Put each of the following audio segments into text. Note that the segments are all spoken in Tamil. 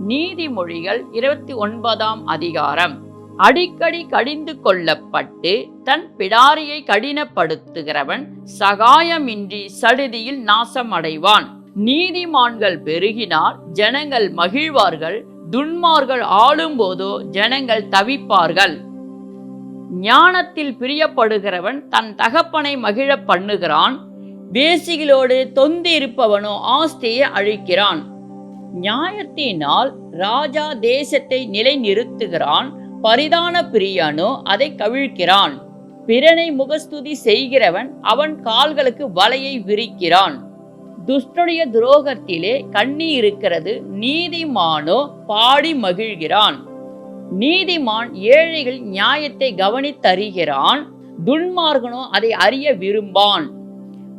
நீதிமொழிகள் 29ஆம் அதிகாரம். அடிக்கடி கடிந்து கொள்ளப்பட்டு தன் பிடாரியை கடினப்படுத்துகிறவன் சகாயமின்றி சடுதியில் நாசமடைவான். நீதிமான்கள் பெருகினால் ஜனங்கள் மகிழ்வார்கள், துன்மார்கள் ஆளும்போதோ ஜனங்கள் தவிப்பார்கள். ஞானத்தில் பிரியப்படுகிறவன் தன் தகப்பனை மகிழ பண்ணுகிறான், வேசிகளோடு தொந்தி இருப்பவனோ ஆஸ்தியை அழிக்கிறான். நியாயத்தினால் ராஜா தேசத்தை நிலைநிறுத்துகிறான், பரிதான பிரியனோ அதை கவிழ்க்கிறான். பிறனை முகஸ்துதி செய்கிறவன் அவன் கால்களுக்கு வலையை விரிக்கிறான். துஷ்டனுடைய துரோகத்திலே கண்ணி இருக்கிறது, நீதிமானோ பாடி மகிழ்கிறான். நீதிமான் ஏழைகள் நியாயத்தை கவனித்தறிகிறான், துன்மார்கனோ அதை அறிய விரும்பான்.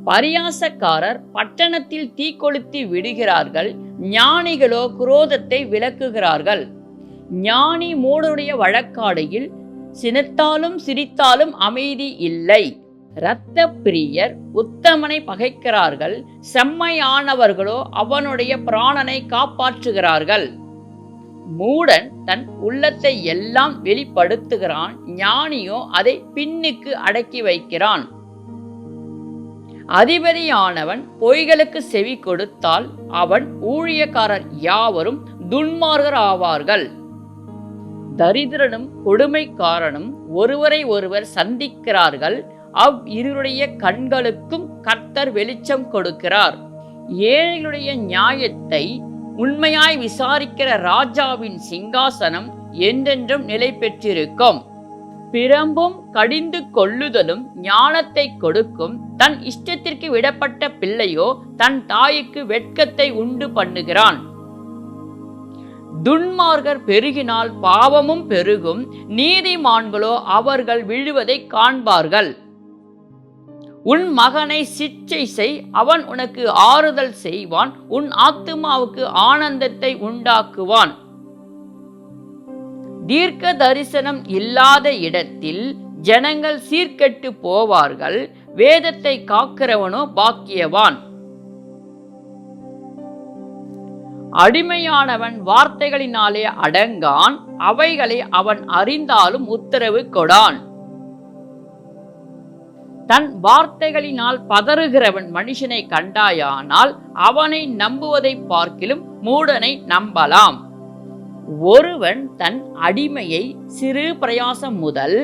பரியாசக்காரர் பட்டணத்தில் தீக்கொளுத்தி விடுகிறார்கள், ஞானிகளோ குரோதத்தை விலக்குகிறார்கள். ஞானி மூடருடைய வழக்காடையில் சினத்தாலும் சிரித்தாலும் அமைதி இல்லை. இரத்த பிரியர் உத்தமனை பகைக்கிறார்கள், செம்மையானவர்களோ அவனுடைய பிராணனை காப்பாற்றுகிறார்கள். மூடன் தன் உள்ளத்தை எல்லாம் வெளிப்படுத்துகிறான், ஞானியோ அதை பின்னுக்கு அடக்கி வைக்கிறான். அதிபதியானவன் பொய்களுக்கு செவி கொடுத்தால் அவன் ஊழியக்காரர் யாவரும் துன்மார்கர் ஆவார்கள். தரித்திரனும் கொடுமைக்காரனும் ஒருவரை ஒருவர் சந்திக்கிறார்கள், இருவருடைய கண்களுக்கும் கர்த்தர் வெளிச்சம் கொடுக்கிறார். ஏழைகளுடைய நியாயத்தை உண்மையாய் விசாரிக்கிற ராஜாவின் சிங்காசனம் என்றென்றும் நிலை பெற்றிருக்கும். பிரம்பும் கடிந்து கொள்ளுதலும் ஞானத்தை கொடுக்கும், தன் இஷ்டத்திற்கு விடப்பட்ட பிள்ளையோ தன் தாய்க்கு வெட்கத்தை உண்டு பண்ணுகிறான். துன்மார்கர் பெருகினால் பாவமும் பெருகும், நீதிமான்களோ அவர்கள் விழுவதை காண்பார்கள். உன் மகனை சிட்சை செய், அவன் உனக்கு ஆறுதல் செய்வான், உன் ஆத்துமாவுக்கு ஆனந்தத்தை உண்டாக்குவான். தீர்க்க தரிசனம் இல்லாத இடத்தில் ஜனங்கள் சீர்கெட்டு போவார்கள், வேதத்தை காக்கிறவனோ பாக்கியவான். அடிமையானவன் வார்த்தைகளினாலே அடங்கான், அவைகளை அவன் அறிந்தாலும் உத்தரவு கொடான். தன் வார்த்தைகளினால் பதறுகிறவன் மனுஷனை கண்டாயானால் அவனை நம்புவதை பார்க்கிலும் மூடனை நம்பலாம். ஒருவன் தன் அடிமையை சிறு பிரயாசம் முதல்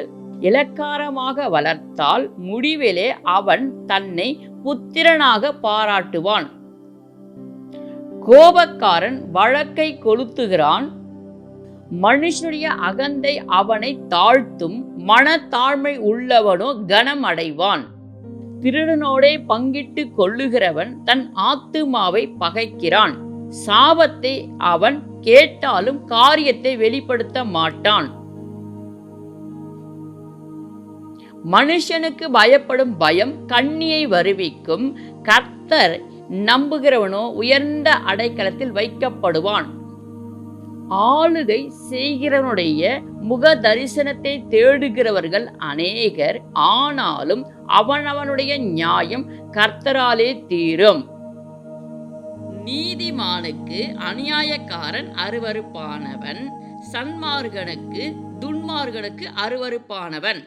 இலக்காரமாக வளர்த்தால் முடிவிலே அவன் தன்னை புத்திரனாக பாராட்டுவான். கோபக்காரன் வழக்கை கொளுத்துகிறான், மனுஷனுடைய அகந்தை அவனை தாழ்த்தும், மனத்தாழ்மை உள்ளவனோ கனம் அடைவான். திருடனோடே பங்கிட்டு கொள்ளுகிறவன் தன் ஆத்துமாவை பகைக்கிறான், சாபத்தை அவன் கேட்டாலும் காரியத்தை வெளிப்படுத்த மாட்டான். மனுஷனுக்கு பயப்படும் பயம் கண்ணியை வருவிக்கும், கர்த்தர் நம்புகிறவனோ உயர்ந்த அடைக்கலத்தில் வைக்கப்படுவான். ஆளுகை செய்கிறவனுடைய முக தரிசனத்தை தேடுகிறவர்கள் அநேகர், ஆனாலும் அவனவனுடைய நியாயம் கர்த்தராலே தீரும். நீதிமானுக்கு அநியாயக்காரன் அருவருப்பானவன், சன்மார்கனுக்கு துன்மார்கனுக்கு அருவருப்பானவன்.